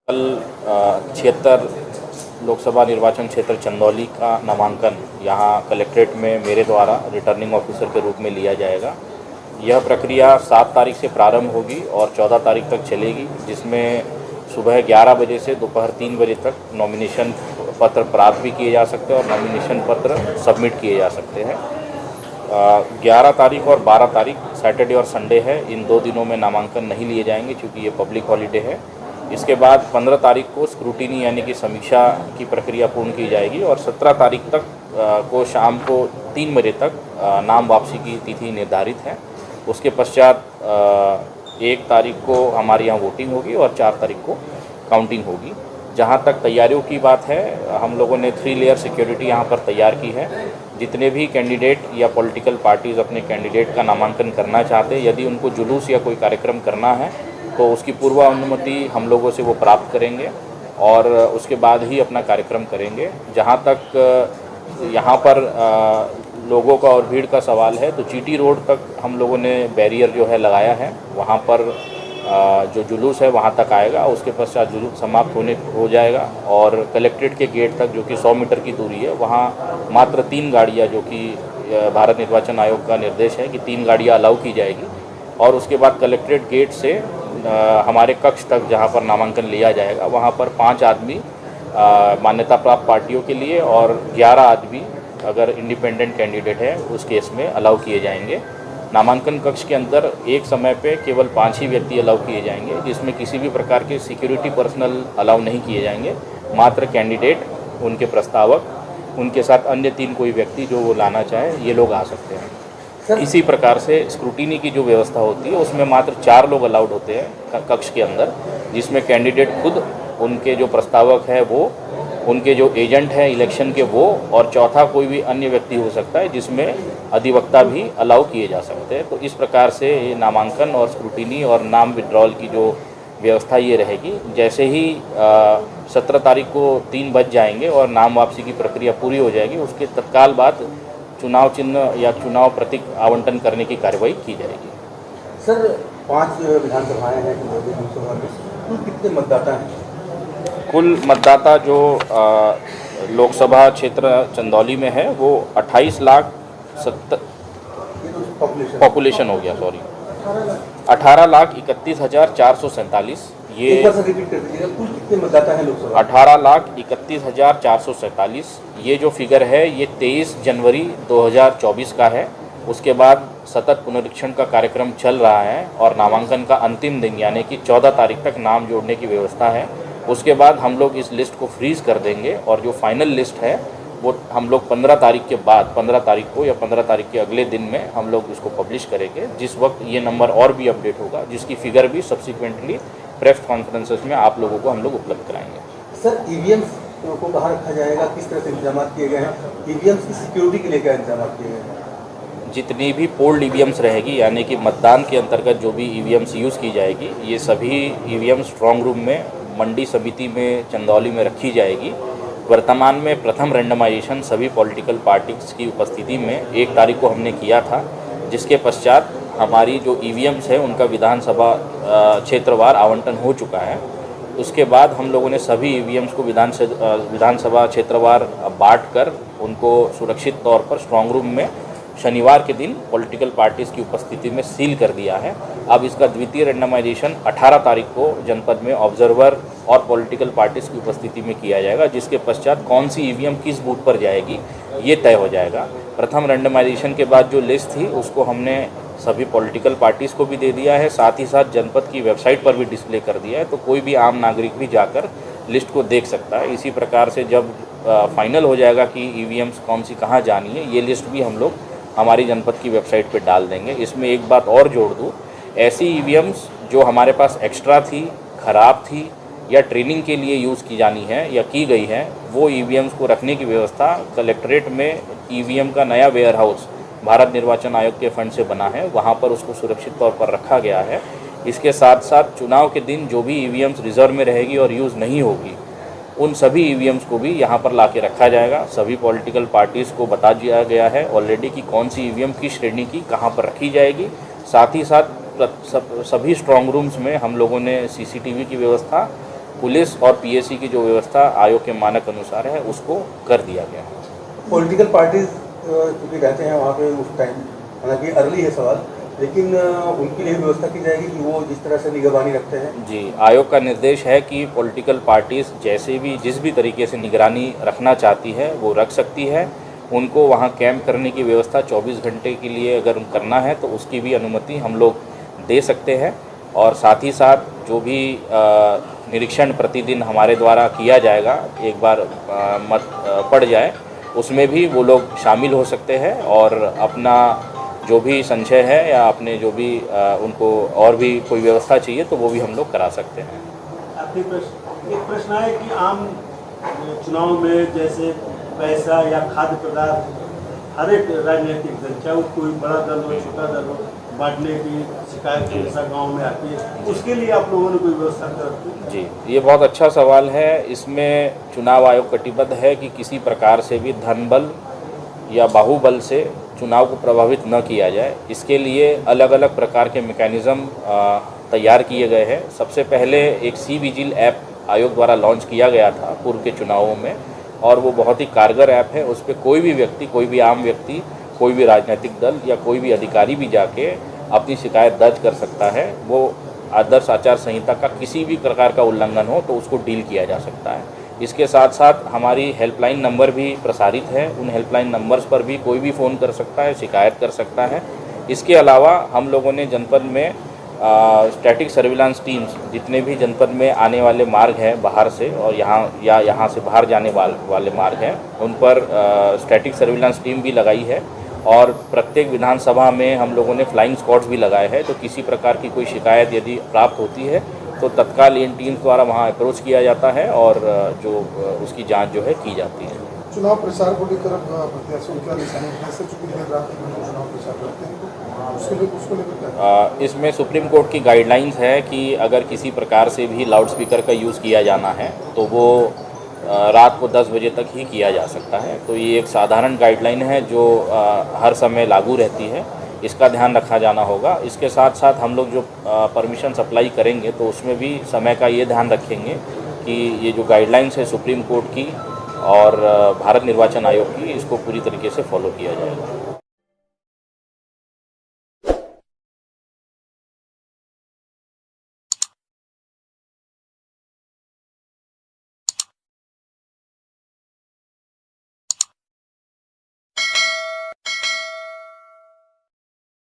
कल 76 लोकसभा निर्वाचन क्षेत्र चंदौली का नामांकन यहाँ कलेक्ट्रेट में मेरे द्वारा रिटर्निंग ऑफिसर के रूप में लिया जाएगा। यह प्रक्रिया 7 तारीख से प्रारंभ होगी और 14 तारीख तक चलेगी, जिसमें सुबह 11 बजे से दोपहर 3 बजे तक नॉमिनेशन पत्र प्राप्त भी किए जा सकते हैं और नॉमिनेशन पत्र सबमिट किए जा सकते हैं। 11 तारीख और 12 तारीख सैटरडे और संडे है। इन 2 दिनों में नामांकन नहीं लिए जाएंगे क्योंकि ये पब्लिक हॉलीडे है। इसके बाद 15 तारीख को स्क्रूटिनी यानी कि समीक्षा की प्रक्रिया पूर्ण की जाएगी और 17 तारीख तक को शाम को 3 बजे तक नाम वापसी की तिथि निर्धारित है। उसके पश्चात 1 तारीख को हमारे यहाँ वोटिंग होगी और 4 तारीख को काउंटिंग होगी। जहाँ तक तैयारियों की बात है, हम लोगों ने 3 लेयर सिक्योरिटी यहाँ पर तैयार की है। जितने भी कैंडिडेट या पॉलिटिकल पार्टीज़ अपने कैंडिडेट का नामांकन करना चाहते हैं, यदि उनको जुलूस या कोई कार्यक्रम करना है तो उसकी पूर्व अनुमति हम लोगों से वो प्राप्त करेंगे और उसके बाद ही अपना कार्यक्रम करेंगे। जहाँ तक यहाँ पर लोगों का और भीड़ का सवाल है, तो जीटी रोड तक हम लोगों ने बैरियर जो है लगाया है। वहाँ पर जो जुलूस है वहाँ तक आएगा, उसके पश्चात जुलूस समाप्त हो जाएगा और कलेक्ट्रेट के गेट तक जो कि 100 मीटर की दूरी है, वहाँ मात्र 3 गाड़ियाँ, जो कि भारत निर्वाचन आयोग का निर्देश है कि 3 गाड़ियाँ अलाउ की जाएगी। और उसके बाद कलेक्ट्रेट गेट से हमारे कक्ष तक जहाँ पर नामांकन लिया जाएगा, वहाँ पर 5 आदमी मान्यता प्राप्त पार्टियों के लिए और 11 आदमी अगर इंडिपेंडेंट कैंडिडेट है उस केस में अलाउ किए जाएंगे। नामांकन कक्ष के अंदर एक समय पे केवल 5 ही व्यक्ति अलाउ किए जाएंगे, जिसमें किसी भी प्रकार के सिक्योरिटी पर्सनल अलाउ नहीं किए जाएंगे। मात्र कैंडिडेट, उनके प्रस्तावक, उनके साथ अन्य 3 कोई व्यक्ति जो वो लाना चाहे, ये लोग आ सकते हैं। इसी प्रकार से स्क्रूटिनी की जो व्यवस्था होती है उसमें मात्र 4 लोग अलाउड होते हैं कक्ष के अंदर, जिसमें कैंडिडेट खुद, उनके जो प्रस्तावक है वो, उनके जो एजेंट हैं इलेक्शन के वो, और चौथा कोई भी अन्य व्यक्ति हो सकता है, जिसमें अधिवक्ता भी अलाउ किए जा सकते हैं। तो इस प्रकार से ये नामांकन और स्क्रूटिनी और नाम विड्रॉल की जो व्यवस्था ये रहेगी। जैसे ही 17 तारीख को 3 बज जाएंगे और नाम वापसी की प्रक्रिया पूरी हो जाएगी, उसके तत्काल बाद चुनाव चिन्ह या चुनाव प्रतीक आवंटन करने की कार्रवाई की जाएगी। सर, 5 विधानसभाएं हैं, कुल कितने मतदाता हैं? कुल मतदाता जो लोकसभा क्षेत्र चंदौली में है वो 28 लाख पॉपुलेशन हो गया, सॉरी 18,31,447। ये रिपीट कर दीजिएगा, कुल कितने मतदाता हैं लोकसभा? 18,31,447। ये जो फिगर है ये 23 जनवरी 2024 का है। उसके बाद सतत पुनरीक्षण का कार्यक्रम चल रहा है और नामांकन का अंतिम दिन यानी कि 14 तारीख तक नाम जोड़ने की व्यवस्था है। उसके बाद हम लोग इस लिस्ट को फ्रीज कर देंगे और जो फाइनल लिस्ट है वो हम लोग 15 तारीख के बाद, 15 तारीख को या 15 तारीख के अगले दिन में हम लोग इसको पब्लिश करेंगे, जिस वक्त ये नंबर और भी अपडेट होगा, जिसकी फिगर भी सब्सिक्वेंटली प्रेस कॉन्फ्रेंसेस में आप लोगों को हम लोग उपलब्ध कराएंगे। सर, ईवीएम्स को कहाँ रखा जाएगा, किस तरह से इंतजाम किए गए हैं? ईवीएम्स की सिक्योरिटी के लिए क्या इंतजाम किए गए हैं? जितनी भी पोल्ड ईवीएम्स रहेगी, यानी कि मतदान के अंतर्गत जो भी ईवीएम्स यूज़ की जाएगी, ये सभी ईवीएम स्ट्रॉन्ग रूम में मंडी समिति में चंदौली में रखी जाएगी। वर्तमान में प्रथम रैंडमाइजेशन सभी पॉलिटिकल पार्टीज की उपस्थिति में 1 तारीख को हमने किया था, जिसके पश्चात हमारी जो ईवीएम्स है उनका विधानसभा क्षेत्रवार आवंटन हो चुका है। उसके बाद हम लोगों ने सभी ईवीएम्स को विधानसभा क्षेत्रवार बांटकर उनको सुरक्षित तौर पर स्ट्रॉन्ग रूम में शनिवार के दिन पॉलिटिकल पार्टीज़ की उपस्थिति में सील कर दिया है। अब इसका द्वितीय रैंडमाइजेशन 18 तारीख को जनपद में ऑब्जर्वर और पॉलिटिकल पार्टीज़ की उपस्थिति में किया जाएगा, जिसके पश्चात कौन सी ईवीएम किस बूथ पर जाएगी ये तय हो जाएगा। प्रथम रैंडमाइजेशन के बाद जो लिस्ट थी उसको हमने सभी पॉलिटिकल पार्टीज़ को भी दे दिया है, साथ ही साथ जनपद की वेबसाइट पर भी डिस्प्ले कर दिया है, तो कोई भी आम नागरिक भी जाकर लिस्ट को देख सकता है। इसी प्रकार से जब फाइनल हो जाएगा कि ईवीएम्स कौन सी कहाँ जानी है, ये लिस्ट भी हम लोग हमारी जनपद की वेबसाइट पे डाल देंगे। इसमें एक बात और जोड़ दूँ, ऐसी ईवीएम्स जो हमारे पास एक्स्ट्रा थी, ख़राब थी या ट्रेनिंग के लिए यूज़ की जानी है या की गई है, वो ईवीएम्स को रखने की व्यवस्था कलेक्ट्रेट में ईवीएम का नया वेयर हाउस भारत निर्वाचन आयोग के फंड से बना है, वहाँ पर उसको सुरक्षित तौर पर रखा गया है। इसके साथ साथ चुनाव के दिन जो भी ईवीएम्स रिजर्व में रहेगी और यूज़ नहीं होगी, उन सभी ईवीएम्स को भी यहाँ पर ला के रखा जाएगा। सभी पॉलिटिकल पार्टीज़ को बता दिया गया है ऑलरेडी कि कौन सी ईवीएम किस श्रेणी की कहाँ पर रखी जाएगी। साथ ही साथ सभी स्ट्रॉन्ग रूम्स में हम लोगों ने सीसीटीवी की व्यवस्था पुलिस और पीएसी की जो व्यवस्था आयोग के मानक अनुसार है उसको कर दिया गया है। पॉलिटिकल पार्टीज क्योंकि रहते हैं वहाँ पे उस टाइम, हालांकि अर्ली है सवाल, लेकिन उनके लिए व्यवस्था की जाएगी कि वो जिस तरह से निगरानी रखते हैं। जी, आयोग का निर्देश है कि पॉलिटिकल पार्टीज जैसे भी जिस भी तरीके से निगरानी रखना चाहती है वो रख सकती है। उनको वहाँ कैंप करने की व्यवस्था 24 घंटे के लिए अगर करना है तो उसकी भी अनुमति हम लोग दे सकते हैं। और साथ ही साथ जो भी निरीक्षण प्रतिदिन हमारे द्वारा किया जाएगा, एक बार मत पड़ जाए उसमें भी वो लोग शामिल हो सकते हैं और अपना जो भी संशय है या अपने जो भी उनको और भी कोई व्यवस्था चाहिए तो वो भी हम लोग करा सकते हैं। एक प्रश्न है कि आम चुनाव में जैसे पैसा या खाद्य पदार्थ हर एक राजनीतिक दल, चाहे वो कोई बड़ा दल हो छोटा दल हो, बांटने की शिकायत हमेशा गाँव में आती है, उसके लिए आप लोगों ने कोई व्यवस्था कर रखी है? जी, ये बहुत अच्छा सवाल है। इसमें चुनाव आयोग कटिबद्ध है कि किसी प्रकार से भी धन बल या बाहुबल से चुनाव को प्रभावित न किया जाए। इसके लिए अलग अलग प्रकार के मैकेनिज़्म तैयार किए गए हैं। सबसे पहले एक सी विजिल ऐप आयोग द्वारा लॉन्च किया गया था पूर्व के चुनावों में, और वो बहुत ही कारगर ऐप है। उस पर कोई भी व्यक्ति, कोई भी आम व्यक्ति, कोई भी राजनीतिक दल या कोई भी अधिकारी भी जाके अपनी शिकायत दर्ज कर सकता है। वो आदर्श आचार संहिता का किसी भी प्रकार का उल्लंघन हो तो उसको डील किया जा सकता है। इसके साथ साथ हमारी हेल्पलाइन नंबर भी प्रसारित है। उन हेल्पलाइन नंबर्स पर भी कोई भी फ़ोन कर सकता है, शिकायत कर सकता है। इसके अलावा हम लोगों ने जनपद में स्टैटिक सर्विलांस टीम्स, जितने भी जनपद में आने वाले मार्ग हैं बाहर से और यहाँ से बाहर जाने वाले मार्ग हैं, उन पर स्टैटिक सर्विलांस टीम भी लगाई है। और प्रत्येक विधानसभा में हम लोगों ने फ्लाइंग स्क्वाड्स भी लगाए हैं। तो किसी प्रकार की कोई शिकायत यदि प्राप्त होती है तो तत्काल इन टीम्स द्वारा वहां अप्रोच किया जाता है और जो उसकी जांच जो है की जाती है। चुनाव प्रचार को लेकर प्रत्याशियों क्या निशाने कैसे चुकी देर रात चुनाव प्रचार करते हैं तो उसको लेकर इसमें सुप्रीम कोर्ट की गाइडलाइंस है कि अगर किसी प्रकार से भी लाउड स्पीकर का यूज़ किया जाना है तो वो रात को 10 बजे तक ही किया जा सकता है। तो ये एक साधारण गाइडलाइन है जो हर समय लागू रहती है। इसका ध्यान रखा जाना होगा। इसके साथ साथ हम लोग जो परमिशन सप्लाई करेंगे तो उसमें भी समय का ये ध्यान रखेंगे कि ये जो गाइडलाइंस है सुप्रीम कोर्ट की और भारत निर्वाचन आयोग की, इसको पूरी तरीके से फॉलो किया जाएगा।